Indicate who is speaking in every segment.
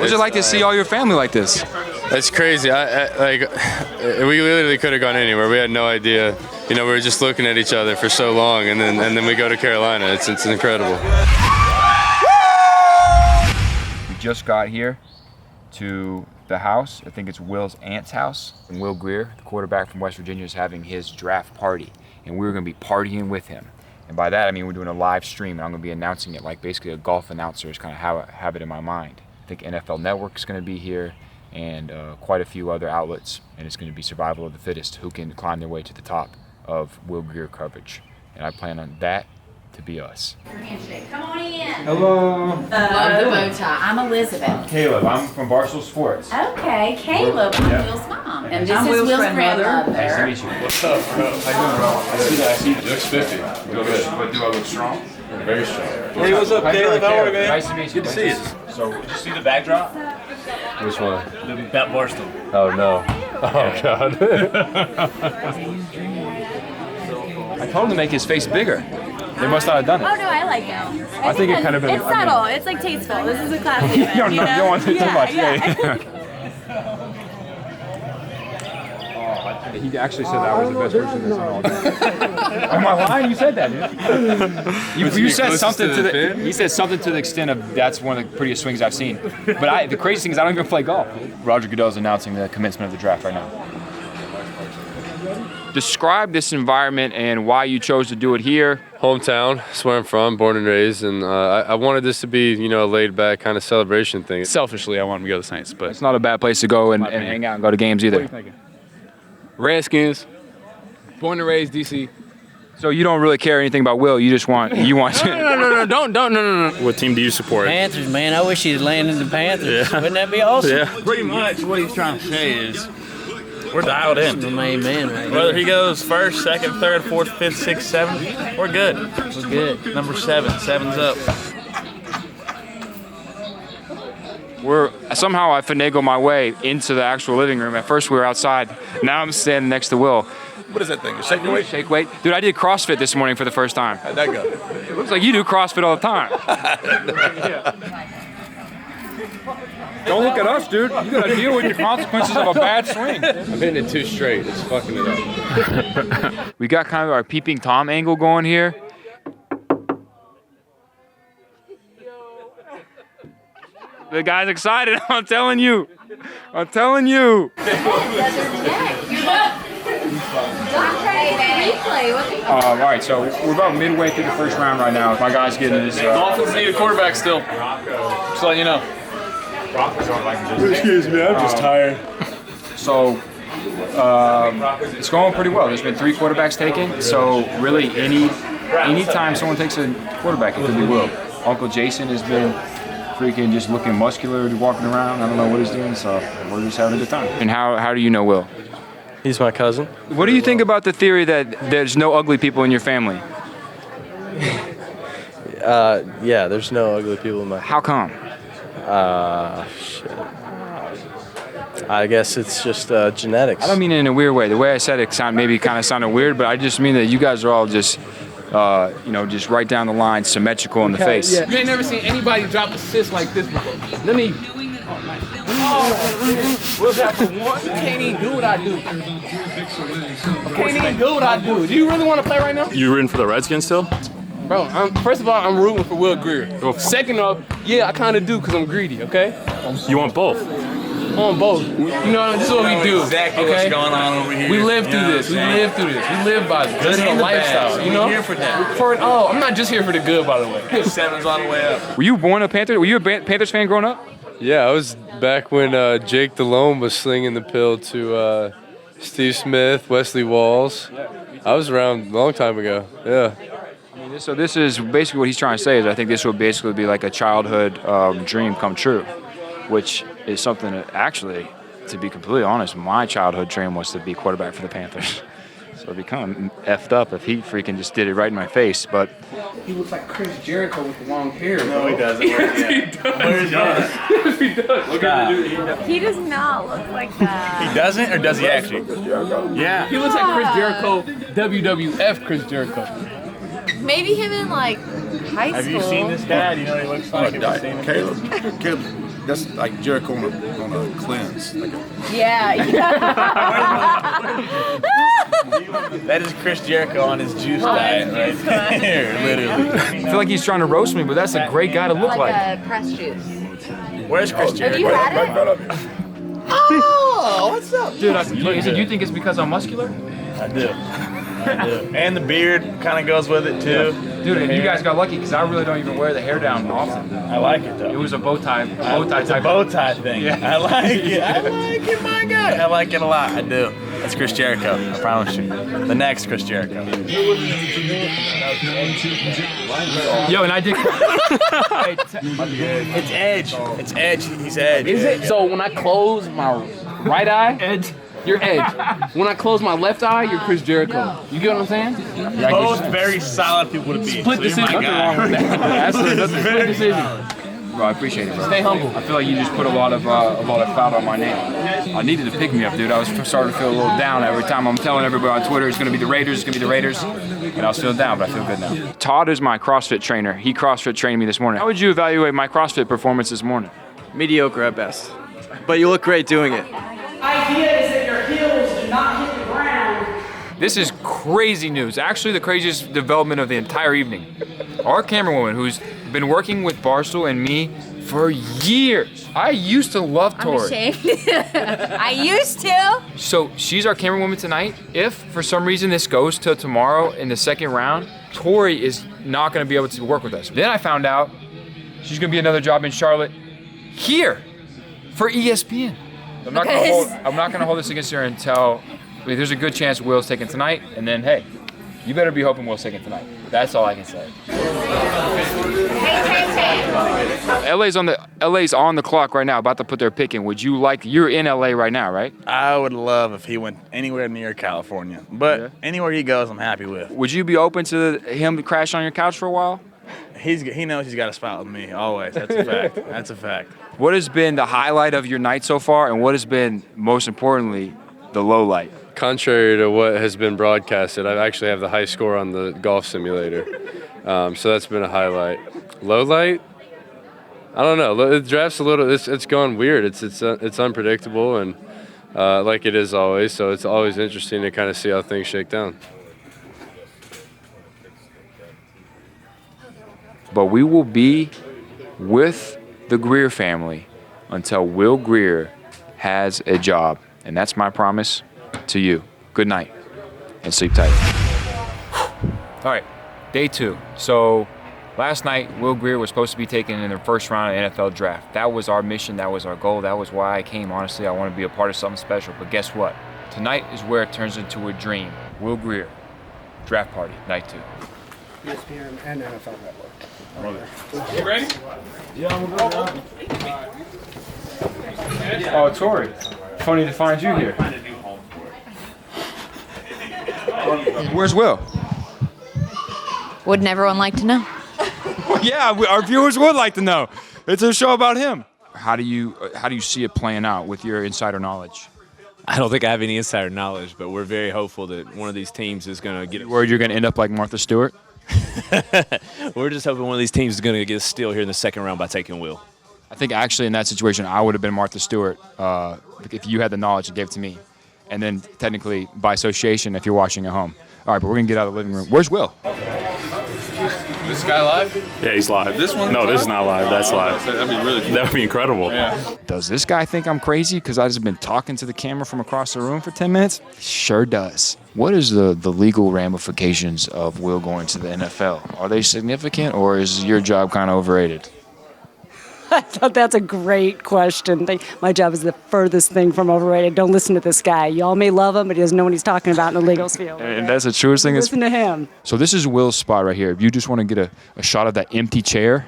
Speaker 1: What's it like to see all your family like this?
Speaker 2: It's crazy. We literally could have gone anywhere. We had no idea. We were just looking at each other for so long, and then we go to Carolina. It's incredible.
Speaker 1: We just got here to the house. I think it's Will's aunt's house. And Will Grier, the quarterback from West Virginia, is having his draft party, and we're going to be partying with him. And by that I mean we're doing a live stream, and I'm going to be announcing it like basically a golf announcer is kind of how I have it in my mind. I think NFL Network is going to be here, and quite a few other outlets, and it's going to be survival of the fittest, who can climb their way to the top of Will Grier coverage. And I plan on that to be us.
Speaker 3: Come on in.
Speaker 1: Hello.
Speaker 3: Love the bow tie. I'm Elizabeth.
Speaker 1: Caleb, I'm from Barstool Sports.
Speaker 3: Okay, Caleb. I'm Will's mom. And this is Will's grandmother.
Speaker 1: Nice to meet you.
Speaker 4: What's up, bro? How you doing, bro? I see you. Looks 50.
Speaker 1: Real good. But do I look strong?
Speaker 4: Very strong.
Speaker 5: Hey, what's up, Caleb? How are you, man?
Speaker 1: Nice to meet you.
Speaker 5: Good to see you.
Speaker 1: So,
Speaker 5: Did you see the backdrop?
Speaker 4: Which one?
Speaker 5: That Barstool.
Speaker 4: Oh, no. Oh, God.
Speaker 1: I told him to make his face bigger. They must not have done it.
Speaker 6: Oh no, I like it.
Speaker 1: I think it kind of.
Speaker 6: It's subtle. It's like tasteful. This is a classy event.
Speaker 1: You don't want it too much.
Speaker 6: Yeah.
Speaker 1: He actually said that was the best version of this all day. Am I lying? You said that, dude. You said something to the. He said something to the extent of that's one of the prettiest swings I've seen. But the crazy thing is I don't even play golf. Roger Goodell's announcing the commencement of the draft right now. Describe this environment and why you chose to do it here.
Speaker 2: Hometown, that's where I'm from, born and raised, and I wanted this to be, a laid-back kind of celebration thing.
Speaker 7: Selfishly, I want him to go to the Saints, but
Speaker 1: It's not a bad place to go and hang out and go to games either.
Speaker 7: Redskins, born and raised DC.
Speaker 1: So you don't really care anything about Will. You want.
Speaker 7: No, don't.
Speaker 4: What team do you support?
Speaker 8: Panthers, man. I wish he'd landed the Panthers. Yeah. Wouldn't that be awesome?
Speaker 4: Yeah.
Speaker 5: Pretty much what he's trying to say is we're dialed in.
Speaker 8: Amen, right?
Speaker 5: Whether he goes first, second, third, fourth, fifth, sixth, seventh, we're good.
Speaker 8: We're good.
Speaker 5: Number 7. 7's up.
Speaker 1: Somehow I finagled my way into the actual living room. At first we were outside. Now I'm standing next to Will.
Speaker 4: What is that thing? Shake weight?
Speaker 1: Shake weight. Dude, I did CrossFit this morning for the first time.
Speaker 4: How'd that go?
Speaker 1: It looks like you do CrossFit all the time. Don't look at us, dude. You gotta deal with the consequences of a bad swing.
Speaker 2: I'm hitting it too straight. It's fucking it up.
Speaker 1: We got kind of our peeping Tom angle going here. The guy's excited. I'm telling you.
Speaker 6: All
Speaker 1: right, so we're about midway through the first round right now. My guy's getting this.
Speaker 7: Dolphins need a quarterback still. Just letting you know.
Speaker 4: Excuse me, I'm just tired.
Speaker 1: So it's going pretty well. There's been 3 quarterbacks taken. So really, anytime someone takes a quarterback, it could be Will. Uncle Jason has been freaking just looking muscular, walking around. I don't know what he's doing, so we're just having a good time. And how do you know Will?
Speaker 9: He's my cousin.
Speaker 1: What do you think about the theory that there's no ugly people in your family?
Speaker 9: Yeah, there's no ugly people in my.
Speaker 1: How come?
Speaker 9: Shit. I guess it's just genetics.
Speaker 1: I don't mean it in a weird way. The way I said it maybe kind of sounded weird, but I just mean that you guys are all just, just right down the line, symmetrical in the face.
Speaker 7: You ain't never seen anybody drop assist like this before. Let me. What's that for one? You can't even do what I do. Can't even do what I do. Do you really want to play right now?
Speaker 4: You rooting for the Redskins still?
Speaker 7: Bro, first of all, I'm rooting for Will Grier. Second off, yeah, I kind of do because I'm greedy, okay?
Speaker 4: You want both?
Speaker 7: On both. You know, this is what we do.
Speaker 5: Exactly
Speaker 7: okay?
Speaker 5: what's going on over here.
Speaker 7: We live through this. We live by this. This is a lifestyle, you know?
Speaker 5: We're here for that.
Speaker 7: I'm not just here for the good, by the way.
Speaker 5: 7's all the way up.
Speaker 1: Were you born a Panther? Were you a Panthers fan growing up?
Speaker 2: Yeah, I was back when Jake Delhomme was slinging the pill to Steve Smith, Wesley Walls. I was around a long time ago, yeah.
Speaker 1: So this is basically what he's trying to say is I think this will basically be like a childhood dream come true, which is something that actually, to be completely honest, my childhood dream was to be quarterback for the Panthers. So it'd be kind of effed up if he freaking just did it right in my face, but...
Speaker 7: He looks like Chris Jericho with the long hair.
Speaker 5: No, he doesn't.
Speaker 7: Yes, he does. Yes, he does.
Speaker 5: Look at the dude.
Speaker 6: He does not look like that.
Speaker 5: He doesn't, or does he actually? Yeah.
Speaker 7: He looks like Chris Jericho, WWF Chris Jericho.
Speaker 6: Maybe him in like high school.
Speaker 5: Have you seen this guy? Do you know what he looks like?
Speaker 4: Caleb.
Speaker 10: That's like Jericho on a cleanse. Like
Speaker 6: Yeah.
Speaker 5: That is Chris Jericho on his juice diet right there, literally.
Speaker 1: I feel like he's trying to roast me, but that's a great guy to look like.
Speaker 6: a pressed juice.
Speaker 5: Where's Chris
Speaker 6: Have you
Speaker 5: Jericho?
Speaker 6: had it?
Speaker 5: Oh, what's up?
Speaker 1: Dude, do you think it's because I'm muscular?
Speaker 5: I do. And the beard kind of goes with it too.
Speaker 1: Dude, and you guys got lucky because I really don't even wear the hair down often.
Speaker 5: I like it though.
Speaker 1: It was a bow tie
Speaker 5: It's
Speaker 1: type.
Speaker 5: a bow tie thing.
Speaker 1: Yeah.
Speaker 5: I like it. I like it, my God. I like it a lot. I do. That's Chris Jericho. I promise you. The next Chris Jericho.
Speaker 1: Yo, and I did.
Speaker 5: It's Edge. It's Edge. He's Edge.
Speaker 7: Is it? So when I close my right eye,
Speaker 1: Edge.
Speaker 7: you're Edge. When I close my left eye, you're Chris Jericho. You get what I'm saying?
Speaker 5: Both very solid people to be.
Speaker 7: Split decision. Nothing wrong with that.
Speaker 1: That's a
Speaker 7: Split decision.
Speaker 1: Bro, I appreciate it, bro.
Speaker 7: Stay humble.
Speaker 1: I feel like you just put a lot of clout on my name. I needed to pick me up, dude. I was starting to feel a little down every time I'm telling everybody on Twitter it's gonna be the Raiders, and I was feeling down, but I feel good now. Todd is my CrossFit trainer. He CrossFit trained me this morning. How would you evaluate my CrossFit performance this morning?
Speaker 9: Mediocre at best. But you look great doing it.
Speaker 11: Idea is that your heels do not hit the ground.
Speaker 1: This is crazy news. Actually, the craziest development of the entire evening. Our camerawoman, who's been working with Barstool and me for years. I used to love Tori.
Speaker 6: I'm ashamed. I used to.
Speaker 1: So she's our camerawoman tonight. If for some reason this goes till tomorrow in the second round, Tori is not going to be able to work with us. Then I found out she's going to be another job in Charlotte here for ESPN. I'm not going to hold this against her until there's a good chance Will's taking tonight, and then hey, you better be hoping Will's taking tonight. That's all I can say. LA's on the clock right now, about to put their pick in. Would you like? You're in LA right now, right?
Speaker 5: I would love if he went anywhere near California, but anywhere he goes, I'm happy with.
Speaker 1: Would you be open to him crashing on your couch for a while?
Speaker 5: He knows he's got a spot with me always. That's a fact. That's a fact.
Speaker 1: What has been the highlight of your night so far, and what has been most importantly the low light?
Speaker 2: Contrary to what has been broadcasted, I actually have the high score on the golf simulator. So that's been a highlight. Low light? I don't know. The draft's a little. It's gone weird. It's unpredictable and like it is always. So it's always interesting to kind of see how things shake down.
Speaker 1: But we will be with the Grier family until Will Grier has a job, and that's my promise to you. Good night and sleep tight. All right, day 2. So last night, Will Grier was supposed to be taken in the first round of the NFL draft. That was our mission. That was our goal. That was why I came. Honestly, I want to be a part of something special. But guess what? Tonight is where it turns into a dream. Will Grier, draft party, night 2.
Speaker 11: ESPN and NFL Network.
Speaker 1: You ready? Yeah, I'm ready. Oh, Tori. Funny to find you here. Where's Will?
Speaker 6: Wouldn't everyone like to know?
Speaker 1: Well, yeah, our viewers would like to know. It's a show about him. How do you see it playing out with your insider knowledge?
Speaker 12: I don't think I have any insider knowledge, but we're very hopeful that one of these teams is going to get it.
Speaker 1: Worried you're going to end up like Martha Stewart?
Speaker 12: We're just hoping one of these teams is going to get a steal here in the second round by taking Will.
Speaker 1: I think actually in that situation, I would have been Martha Stewart if you had the knowledge and gave it to me. And then technically by association if you're watching at home. All right, but we're going to get out of the living room. Where's Will?
Speaker 4: This guy live?
Speaker 12: Yeah, he's live.
Speaker 4: This one?
Speaker 12: No, this is not live. That's live.
Speaker 4: That'd be really cool.
Speaker 12: That would be incredible.
Speaker 4: Yeah.
Speaker 1: Does this guy think I'm crazy because I've just been talking to the camera from across the room for 10 minutes? Sure does. What is the legal ramifications of Will going to the NFL? Are they significant, or is your job kind of overrated?
Speaker 13: I thought that's a great question. My job is the furthest thing from overrated. Don't listen to this guy. Y'all may love him, but he doesn't know what he's talking about in the legal field.
Speaker 1: And that's the truest thing.
Speaker 13: Listen to him.
Speaker 1: So this is Will's spot right here. If you just want to get a shot of that empty chair,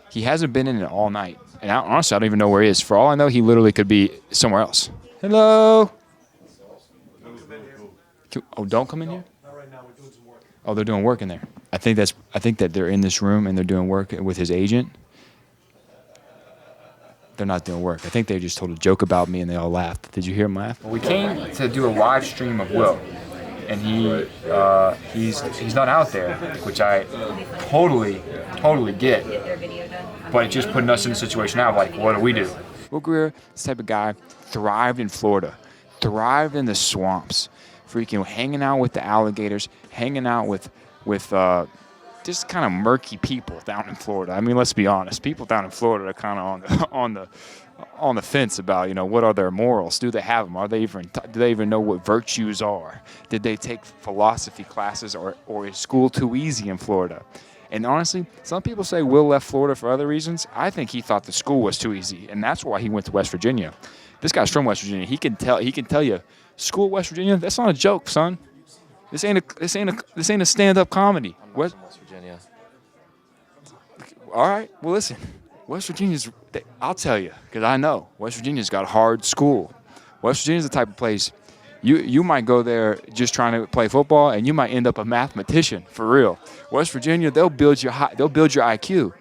Speaker 1: he hasn't been in it all night. And honestly, I don't even know where he is. For all I know, he literally could be somewhere else. Hello? Oh, don't come in here? Not right now. We're doing some work. Oh, they're doing work in there. I think that they're in this room and they're doing work with his agent. They're not doing work. I think they just told a joke about me and they all laughed. Did you hear him laugh? Well, we came to do a live stream of Will, and he's not out there, which I totally get. but it's just putting us in a situation now of like, what do we do? Will Grier, this type of guy, thrived in Florida, thrived in the swamps, freaking hanging out with the alligators, hanging out with just kind of murky people down in Florida. I mean, let's be honest. People down in Florida are kind of on the fence about, you know, what are their morals? Do they have them? Do they even know what virtues are? Did they take philosophy classes, or is school too easy in Florida? And honestly, some people say Will left Florida for other reasons. I think he thought the school was too easy, and that's why he went to West Virginia. This guy's from West Virginia. He can tell you, school West Virginia, that's not a joke, son. This ain't a stand-up comedy.
Speaker 14: West Virginia.
Speaker 1: All right. Well, listen. West Virginia's, I'll tell you, because I know West Virginia's got hard school. West Virginia's the type of place you might go there just trying to play football, and you might end up a mathematician for real. West Virginia, they'll build your IQ.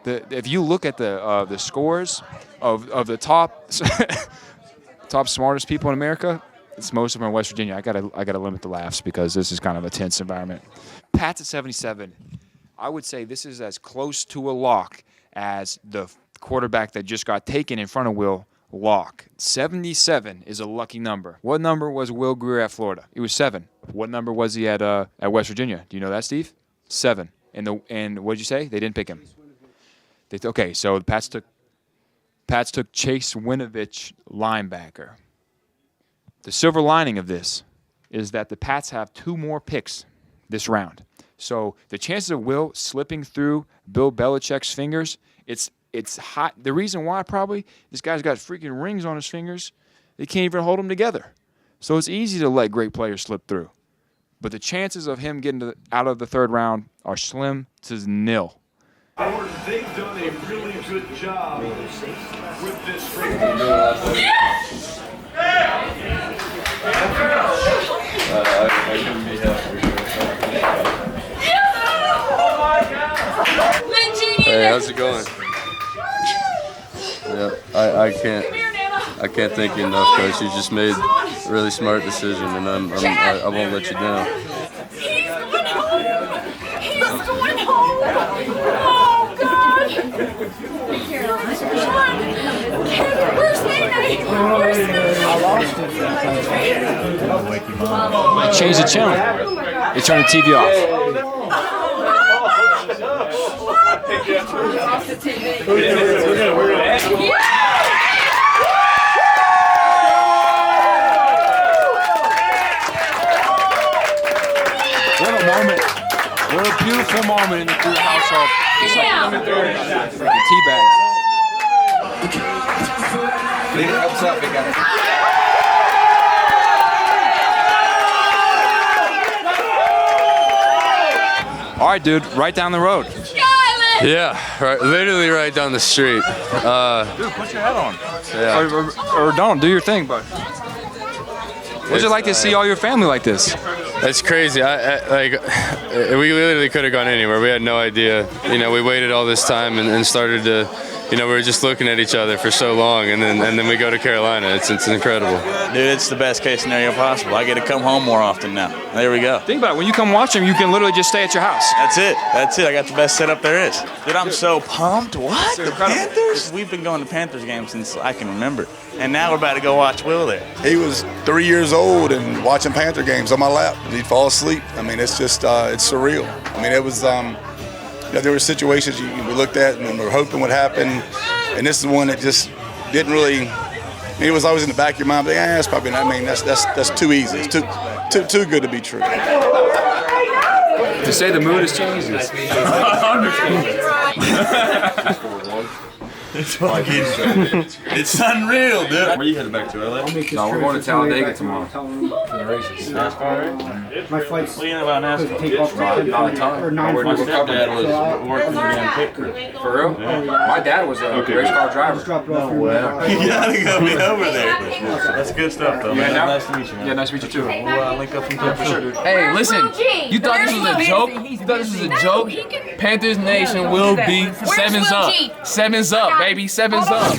Speaker 1: If you look at the scores of the top smartest people in America, it's most of them in West Virginia. I gotta limit the laughs because this is kind of a tense environment. Pats at 77. I would say this is as close to a lock as the quarterback that just got taken in front of Will. Lock. 77 is a lucky number. What number was Will Grier at Florida? It was 7. What number was he at West Virginia? Do you know that, Steve? 7. And what did you say? They didn't pick him. Okay, so the Pats took Chase Winovich, linebacker. The silver lining of this is that the Pats have 2 more picks this round. So the chances of Will slipping through Bill Belichick's fingers, it's hot. The reason why, probably, this guy's got freaking rings on his fingers. They can't even hold them together. So it's easy to let great players slip through. But the chances of him getting out of the 3rd round are slim to nil.
Speaker 15: They've done a really good job with this race.
Speaker 2: I couldn't be happier.
Speaker 15: Oh my God!
Speaker 2: Hey, how's it going? Yeah, I can't thank you enough, Coach. You just made a really smart decision, and I won't let you down.
Speaker 15: He's going home! He's going home! Oh God! Where's Nene?
Speaker 1: I changed the channel. They turned the TV off. What a moment. What a beautiful moment in the Grier household. It's like freaking teabags. Leader helps up, big guy. All right, dude, right down the road.
Speaker 2: Yeah, literally right down the street.
Speaker 1: Dude, put your head on.
Speaker 2: Yeah.
Speaker 1: Or don't, do your thing, but. What's it like to see all your family like this?
Speaker 2: That's crazy. We literally could have gone anywhere. We had no idea. You know, we waited all this time and started to, you know, we were just looking at each other for so long, and then we go to Carolina. It's incredible.
Speaker 5: Dude, it's the best case scenario possible. I get to come home more often now. There we go.
Speaker 1: Think about it. When you come watch them, you can literally just stay at your house.
Speaker 5: That's it. I got the best setup there is. Dude, I'm so pumped. What? The Panthers? We've been going to Panthers games since I can remember. And now we're about to go watch Will there.
Speaker 10: He was 3 years old and watching Panther games on my lap. He'd fall asleep. I mean, it's just, it's surreal. I mean, it was, there were situations we looked at and we were hoping would happen. And this is one that just didn't really, I mean, it was always in the back of your mind, but yeah, it's probably not, I mean, that's too easy. It's too good to be true.
Speaker 1: To say the mood has changed.
Speaker 5: It's unreal, dude. Where are you headed back to, LA?
Speaker 1: No, we're going to Talladega tomorrow for the races.
Speaker 5: NASCAR, right?
Speaker 11: My flight's
Speaker 5: What do you know about NASCAR?
Speaker 11: take off
Speaker 1: Not a ton.
Speaker 11: or 9
Speaker 5: My stepdad was working for the damn pit crew.
Speaker 1: For real? My dad was a race car driver.
Speaker 11: No way.
Speaker 5: You gotta go be over there. That's good stuff, though, man.
Speaker 1: Yeah,
Speaker 5: Nice to meet you, man.
Speaker 1: Yeah, nice to meet you too.
Speaker 5: We'll link up sometime for sure, dude.
Speaker 7: Hey, listen, you thought this was a joke? You thought this was a joke? Panthers Nation will be 7's up. 7's up, baby. 7's up.